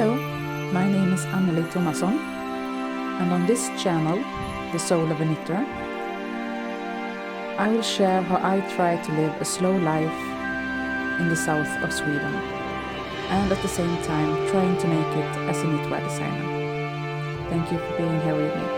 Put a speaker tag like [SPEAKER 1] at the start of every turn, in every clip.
[SPEAKER 1] Hello, my name is Anneli Thomasson, and on this channel, The Soul of a Knitter, I will share how I try to live a slow life in the south of Sweden, and at the same time trying to make it as a knitwear designer. Thank you for being here with me.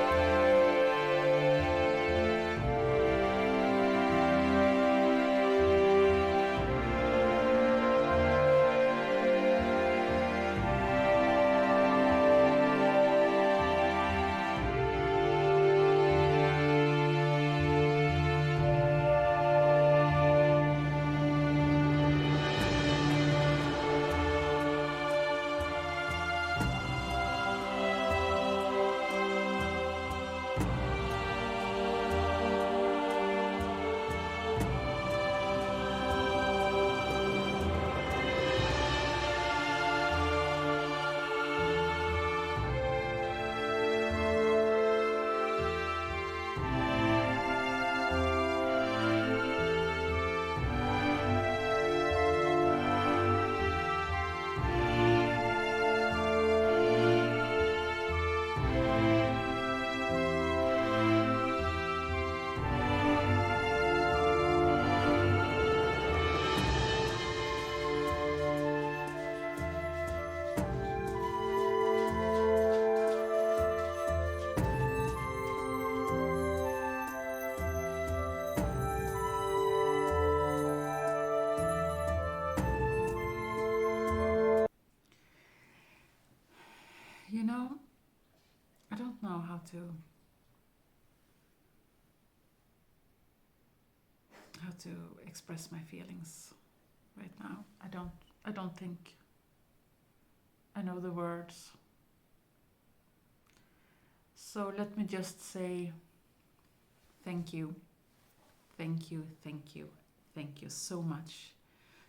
[SPEAKER 1] You know, I don't know how to express my feelings right now. I don't think I know the words. So let me just say thank you. Thank you, thank you, thank you so much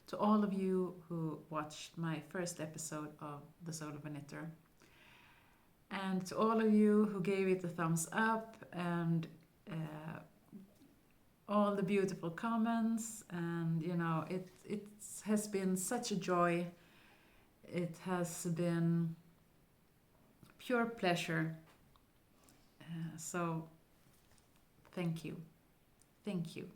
[SPEAKER 1] to all of you who watched my first episode of The Soul of a Knitter. And to all of you who gave it a thumbs up and all the beautiful comments, and you know, it has been such a joy. It has been pure pleasure. So thank you. Thank you.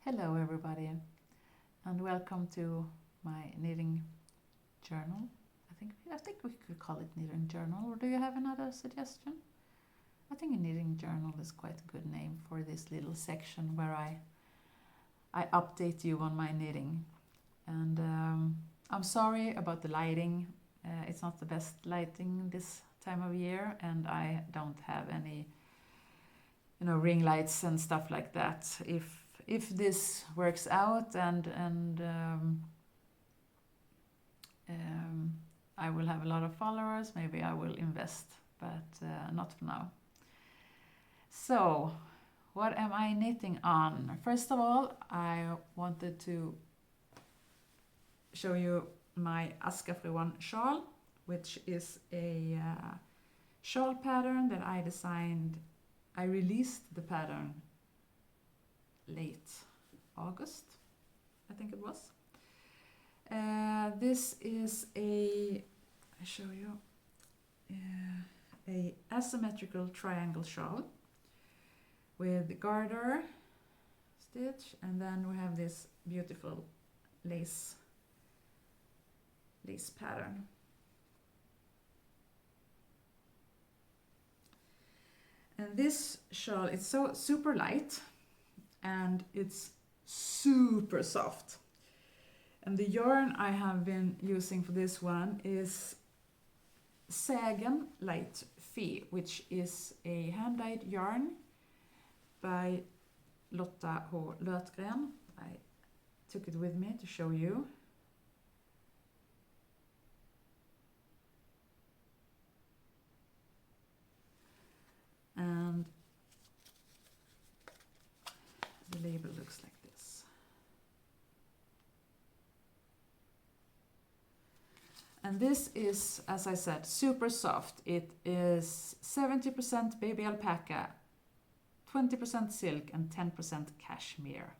[SPEAKER 1] Hello everybody, and welcome to my knitting journal I think we could call it knitting journal. Or do you have another suggestion? I think a knitting journal is quite a good name for this little section where I update you on my knitting. And I'm sorry about the lighting. It's not the best lighting this time of year, and I don't have any, ring lights and stuff like that. If this works out and I will have a lot of followers, maybe I will invest, but not for now. So, what am I knitting on? First of all, I wanted to show you my Askafroan Shawl, which is a shawl pattern that I designed. I released the pattern late August, I think it was. This is a asymmetrical triangle shawl with garter stitch, and then we have this beautiful lace pattern. And this shawl, it's so super light and it's super soft. And the yarn I have been using for this one is Sägen Light Fe, which is a hand-dyed yarn by Lotta Hat. I took it with me to show you. And the label looks like this. And this is, as I said, super soft. It is 70% baby alpaca, 20% silk, and 10% cashmere.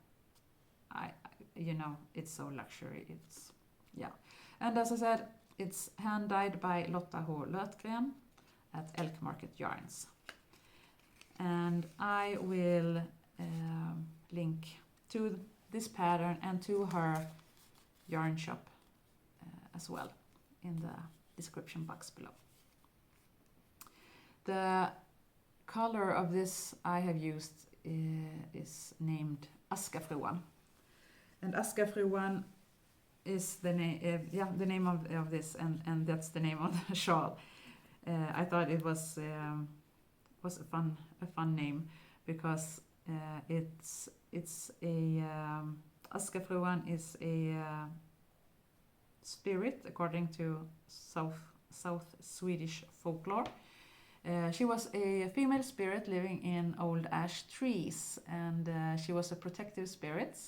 [SPEAKER 1] It's so luxury. Yeah. And as I said, it's hand dyed by Lotta Hat at Elk Market Yarns. And I will link to this pattern and to her yarn shop as well in the description box below. The color of this I have used is named Askafroan, and Askafroan is the name. The name of this, and that's the name of the shawl. I thought it was a fun name because it's a Askafroan is a spirit according to South Swedish folklore. She was a female spirit living in old ash trees, and she was a protective spirit,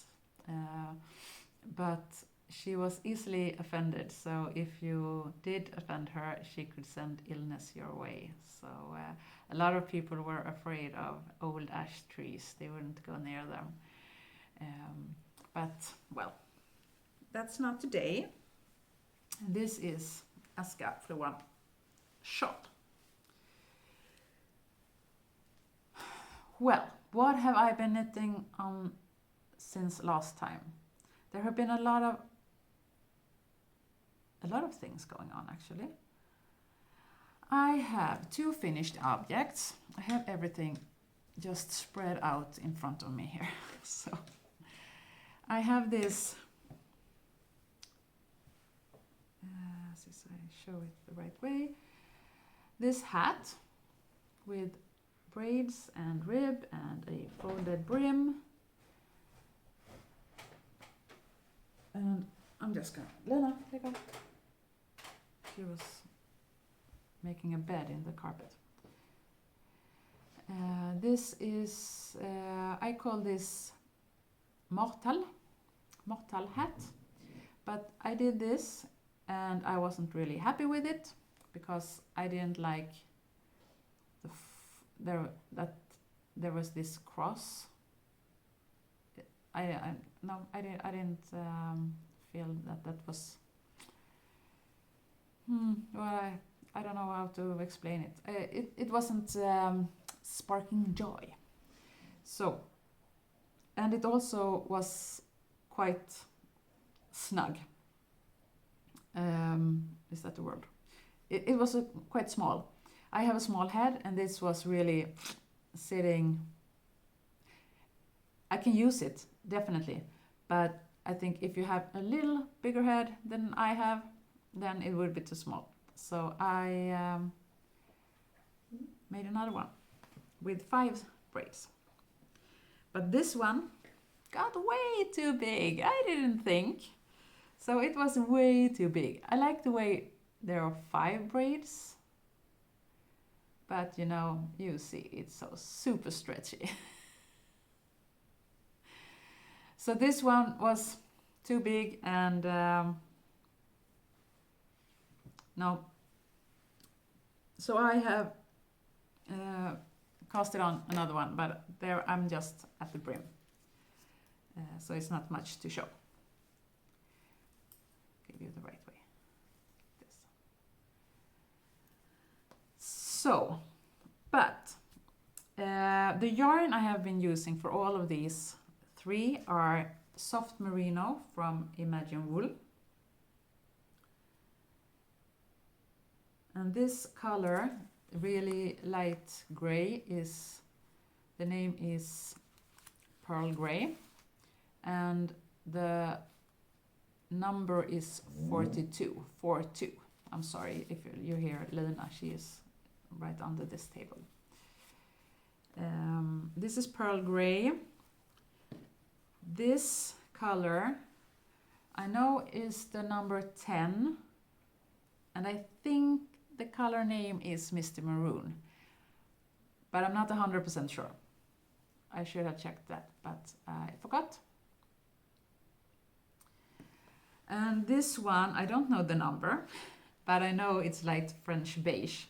[SPEAKER 1] but she was easily offended, so if you did offend her, she could send illness your way. So a lot of people were afraid of old ash trees. They wouldn't go near them. But, well, that's not today. This is Askafroan Shawl. Well, what have I been knitting on since last time? There have been a lot of things going on, actually. I have 2 finished objects. I have everything just spread out in front of me here. So I have this, since I show it the right way, this hat with braids and rib and a folded brim. And I'm just gonna, Lena, take off. She was making a bed in the carpet. This is, I call this Martall Hat, but I did this and I wasn't really happy with it because I didn't like that there was this cross. I didn't feel that was. Well, I don't know how to explain it. It wasn't sparking joy. So, and it also was quite snug. The is that the word? It was quite small. I have a small head, and this was really sitting. I can use it, definitely, but I think if you have a little bigger head than I have, then it would be too small. So I made another one with 5 braids. But this one got way too big. I didn't think. So it was way too big. I like the way there are 5 braids. But you know, you see, it's so super stretchy. So this one was too big, and no. So I have cast it on another one, but there I'm just at the brim. So it's not much to show. Give you the right way. This. So, but the yarn I have been using for all of these 3 are soft merino from Imagine Wool. And this color, really light gray, is, the name is Pearl Gray, and the number is 42, 42. I'm sorry if you hear Lena, she is right under this table. This is Pearl Gray. This color, I know, is the number 10, and I think the color name is Misty Maroon, but I'm not 100% sure. I should have checked that, but I forgot. And this one, I don't know the number, but I know it's light French beige.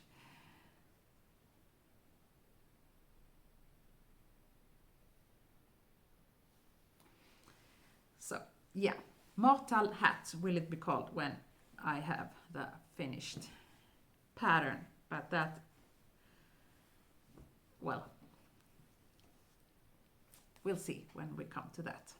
[SPEAKER 1] So, yeah, Martall Hat will it be called when I have the finished pattern, but that, well, we'll see when we come to that.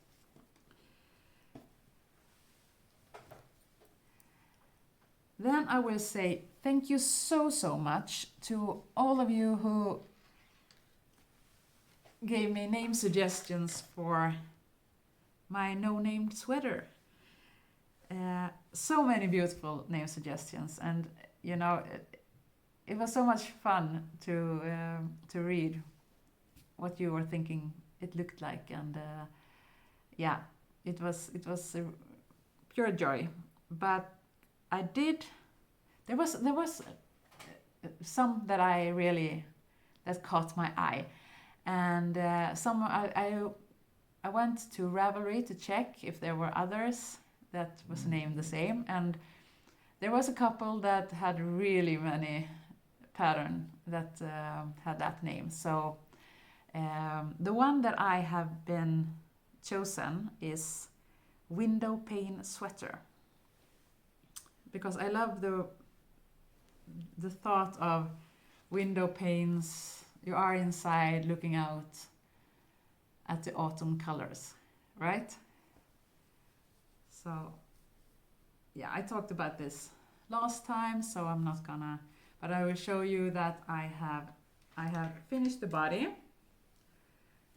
[SPEAKER 1] Then I will say thank you so much to all of you who gave me name suggestions for my no-named sweater. So many beautiful name suggestions, and you know, it was so much fun to read what you were thinking it looked like, and yeah, it was a pure joy. But I did. There was some that I really that caught my eye, and some I went to Ravelry to check if there were others that was named the same, and there was a couple that had really many pattern that had that name. So the one that I have been chosen is Window Pane Sweater, because I love the thought of window panes. You are inside looking out at the autumn colors, right? So yeah, I talked about this last time, so I'm not gonna, but I will show you that I have finished the body,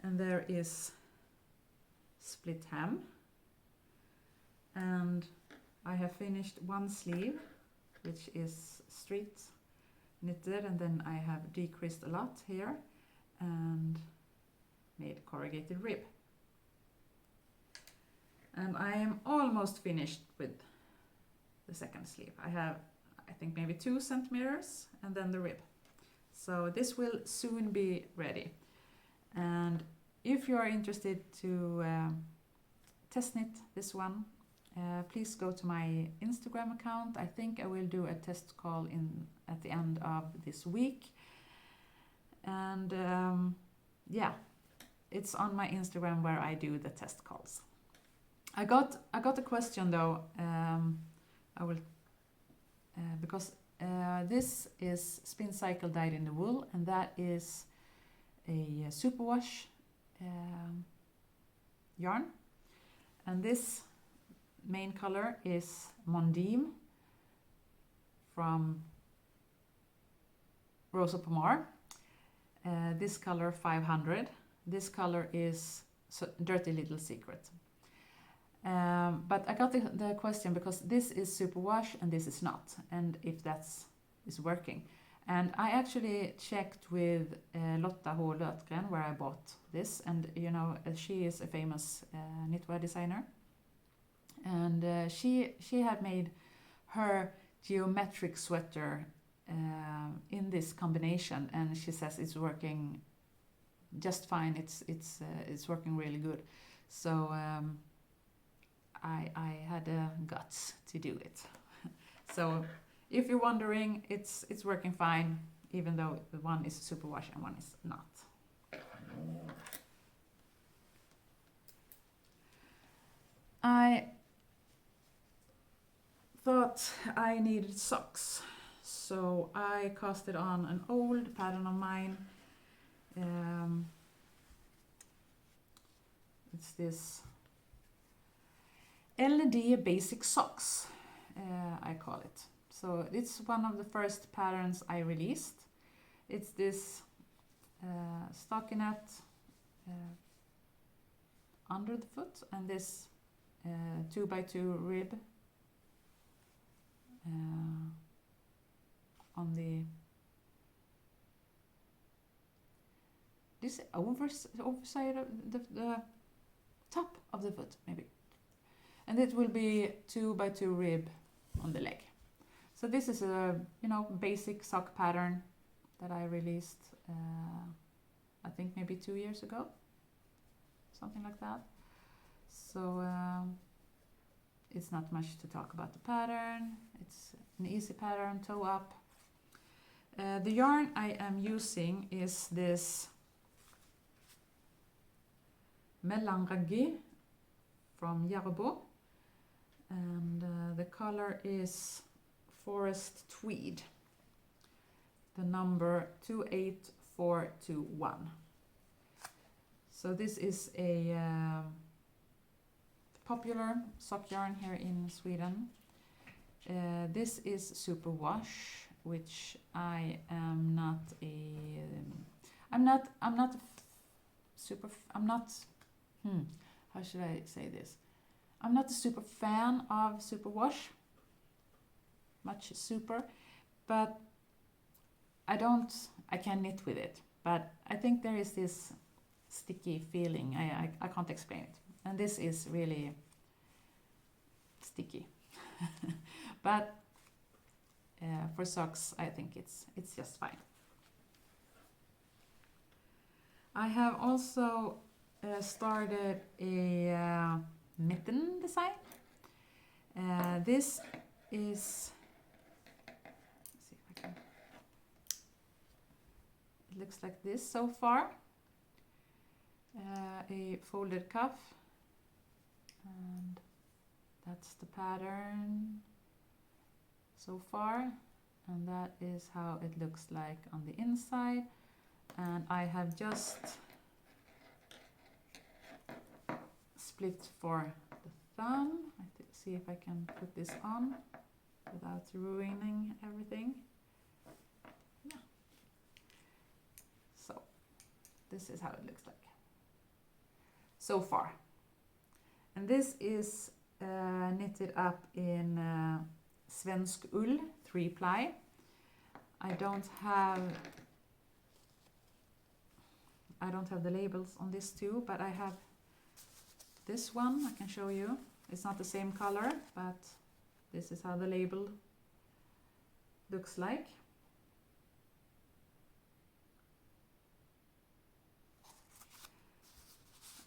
[SPEAKER 1] and there is split hem, and I have finished one sleeve, which is straight knitted, and then I have decreased a lot here and made corrugated rib. And I am almost finished with the second sleeve. I have, I think, maybe 2 centimeters and then the rib. So this will soon be ready. And if you are interested to test knit this one, please go to my Instagram account. I think I will do a test call at the end of this week. And yeah, it's on my Instagram where I do the test calls. I got a question though. I will because this is Spin Cycle dyed in the wool, and that is a superwash yarn, and this main color is Mondim, from Rosa Pomar. This color 500. This color is Dirty Little Secret. But I got the question because this is superwash and this is not, and if that's is working. And I actually checked with Lotta H. Lötgren where I bought this, and you know she is a famous knitwear designer, and she had made her geometric sweater in this combination, and she says it's working just fine. It's working really good. So I had guts to do it. So if you're wondering, it's working fine, even though one is superwash and one is not. I thought I needed socks, so I casted on an old pattern of mine. It's this LED basic socks, I call it. So it's one of the first patterns I released. It's this stockinette under the foot and this 2x2 rib on the this overside of the top of the foot maybe, and it will be 2x2 rib on the leg. So this is a basic sock pattern that I released I think maybe 2 years ago, something like that. So it's not much to talk about the pattern. It's an easy pattern, toe up. The yarn I am using is this Mellanraggi from Järbo, and the color is Forest Tweed, the number 28421. So this is a popular sock yarn here in Sweden. This is superwash, which I am not a how should I say this? I'm not a super fan of superwash, much super, but I can knit with it, but I think there is this sticky feeling. I can't explain it, and this is really sticky. But for socks I think it's just fine. I have also started a mitten design. This is, let's see if I can, it looks like this so far. A folded cuff, and that's the pattern so far, and that is how it looks like on the inside. And I have just split for the thumb. See if I can put this on without ruining everything. Yeah. So this is how it looks like so far. And this is knitted up in Svensk Ull 3-ply. I don't have the labels on this too, but I have this one I can show you. It's not the same color, but this is how the label looks like.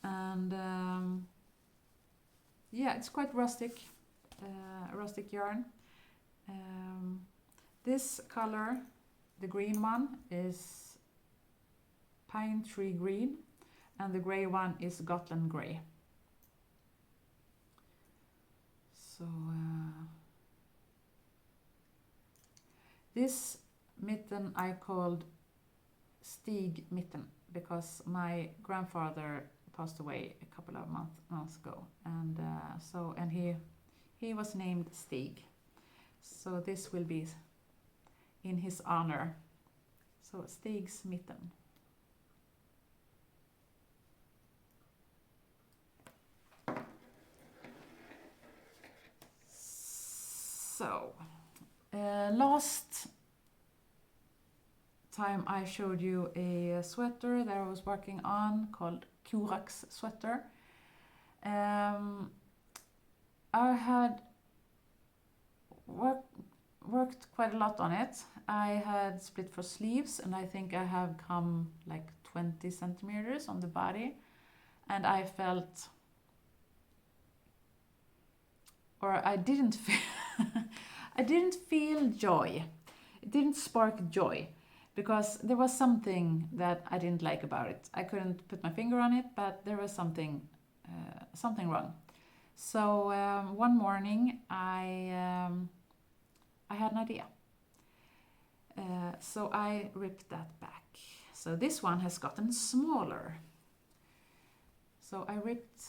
[SPEAKER 1] And yeah, it's quite rustic yarn. This color, the green one, is Pine Tree Green, and the gray one is Gotland Grey. So this mitten I called Stigs Mittens because my grandfather passed away a couple of months ago, and he was named Stig. So this will be in his honor. So Stigs Mitten. So, last time I showed you a sweater that I was working on called Corax Sweater. I had worked quite a lot on it. I had split for sleeves, and I think I have come like 20 centimeters on the body, and I felt, or I didn't feel, I didn't feel joy. It didn't spark joy, because there was something that I didn't like about it. I couldn't put my finger on it, but there was something wrong. So one morning I had an idea. So I ripped that back. So this one has gotten smaller. So I ripped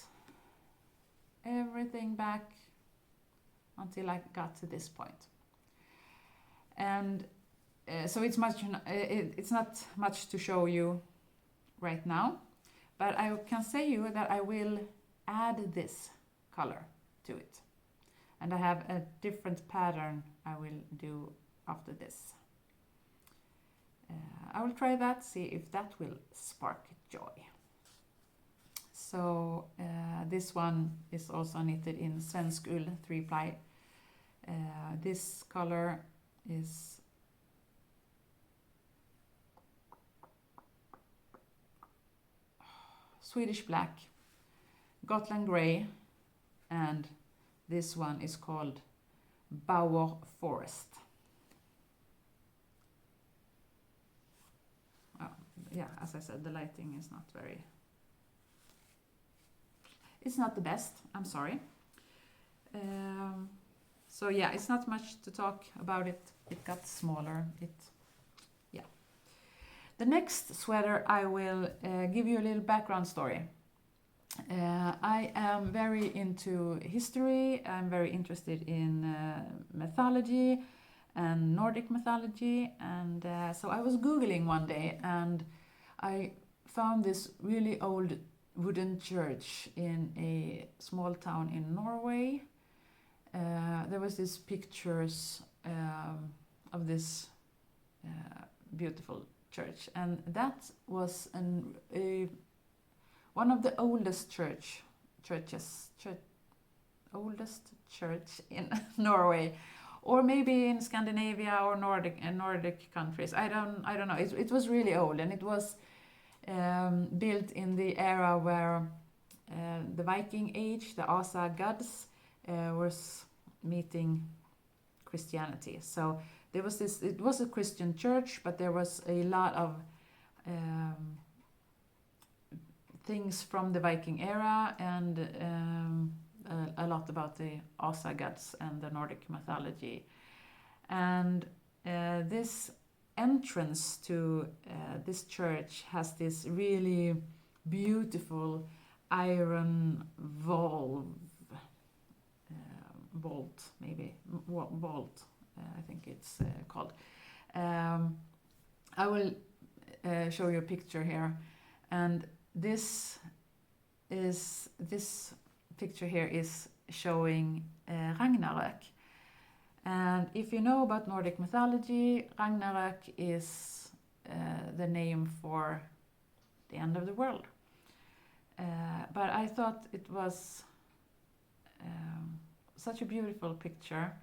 [SPEAKER 1] everything back until I got to this point. And so it's not much to show you right now, but I can say you that I will add this color to it. And I have a different pattern I will do after this. I will try that, see if that will spark joy. So this one is also knitted in svensk ull 3-ply. This color is Swedish black, Gotland grey, and this one is called Bauer Forest. Yeah, as I said, the lighting is not very... It's not the best, I'm sorry. So yeah, it's not much to talk about it. It got smaller. The next sweater, I will give you a little background story. I am very into history. I'm very interested in mythology and Nordic mythology. And so I was Googling one day, and I found this really old wooden church in a small town in Norway. There was these pictures of this beautiful church, and that was one of the oldest oldest church in Norway, or maybe in Scandinavia or Nordic countries. I don't know. It was really old, and it was built in the era where the Viking age, the Asa gods, was meeting Christianity. So there was this. It was a Christian church, but there was a lot of things from the Viking era, and a lot about the Asa gods and the Nordic mythology. And this entrance to this church has this really beautiful iron vault, I think it's called. I will show you a picture here, and this picture here is showing Ragnarök. And if you know about Nordic mythology, Ragnarök is the name for the end of the world. But I thought it was such a beautiful picture,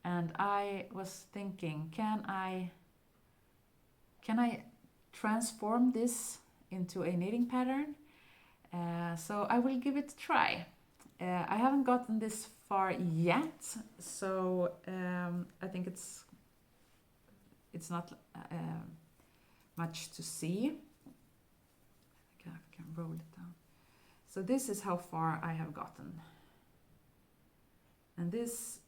[SPEAKER 1] and I was thinking, can I transform this into a knitting pattern? So I will give it a try. I haven't gotten this far yet, so I think it's not much to see. I can roll it down. So this is how far I have gotten. And this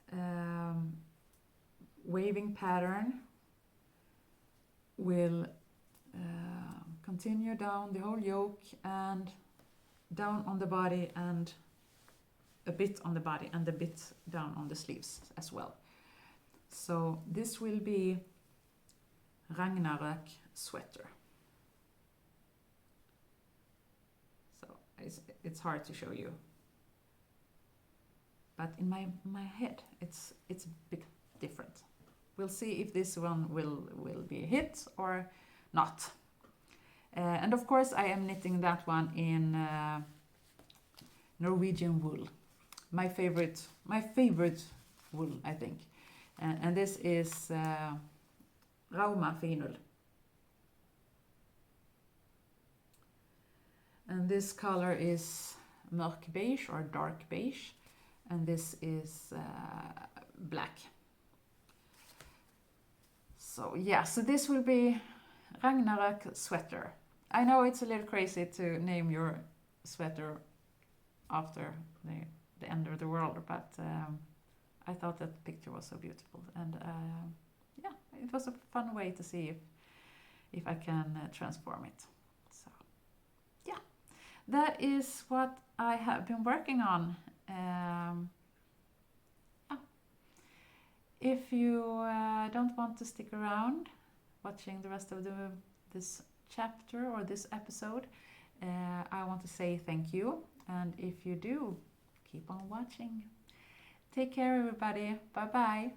[SPEAKER 1] waving pattern will continue down the whole yoke and down on the body, and a bit on the body, and a bit down on the sleeves as well. So this will be Ragnarök sweater. So it's hard to show you, but in my head it's a bit different. We'll see if this one will be a hit or not. And of course I am knitting that one in Norwegian wool. My favorite wool, I think. And this is Rauma Finull. And this color is mörk beige or dark beige. And this is black. So yeah, so this will be Ragnarök sweater. I know it's a little crazy to name your sweater after the end of the world, but I thought that picture was so beautiful, and yeah, it was a fun way to see if I can transform it. So yeah, that is what I have been working on. Yeah. If you don't want to stick around watching the rest of this chapter or this episode, I want to say thank you, and if you do, keep on watching. Take care, everybody. Bye bye.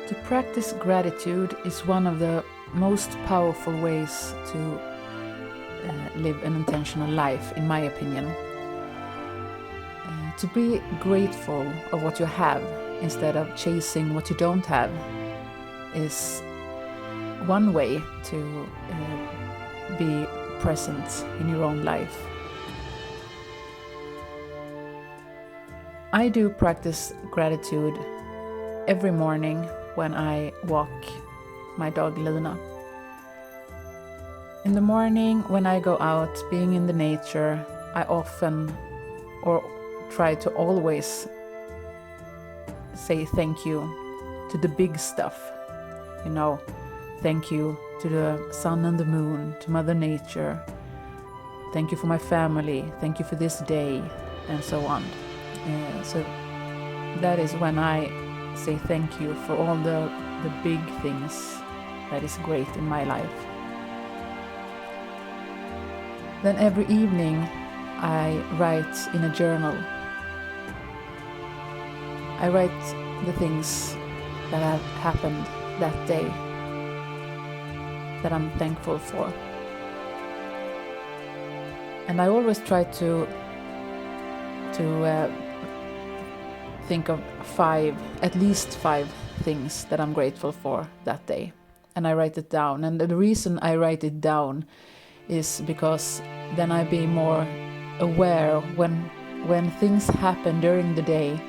[SPEAKER 1] To practice gratitude is one of the most powerful ways to live an intentional life, in my opinion. To be grateful of what you have instead of chasing what you don't have is one way to be present in your own life. I do practice gratitude every morning when I walk my dog Luna. In the morning when I go out being in the nature, I often or try to always say thank you to the big stuff. You know, thank you to the sun and the moon, to Mother Nature. Thank you for my family. Thank you for this day, and so on. So that is when I say thank you for all the big things that is great in my life. Then every evening I write in a journal. I write the things that have happened that day that I'm thankful for. And I always try to think of at least five things that I'm grateful for that day. And I write it down. And the reason I write it down is because then I be more aware when things happen during the day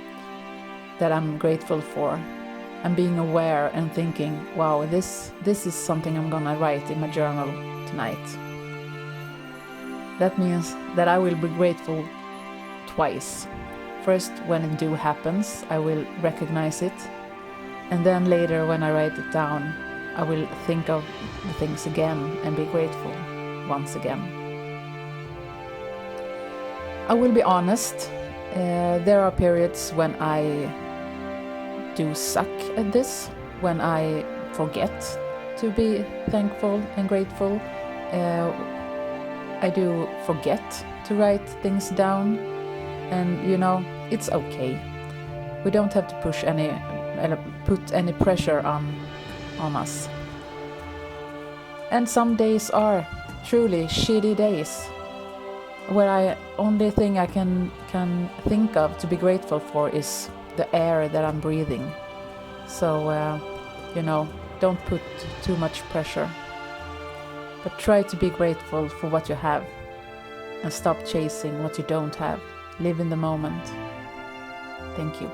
[SPEAKER 1] that I'm grateful for. I'm being aware and thinking, wow, this is something I'm gonna write in my journal tonight. That means that I will be grateful twice. First, when it happens, I will recognize it. And then later, when I write it down, I will think of the things again and be grateful once again. I will be honest, there are periods when I do suck at this when I forget to be thankful and grateful. I do forget to write things down, and it's okay. We don't have to put any pressure on us. And some days are truly shitty days, where only thing I can think of to be grateful for is the air that I'm breathing. So don't put too much pressure, but try to be grateful for what you have and stop chasing what you don't have. Live in the moment. Thank you.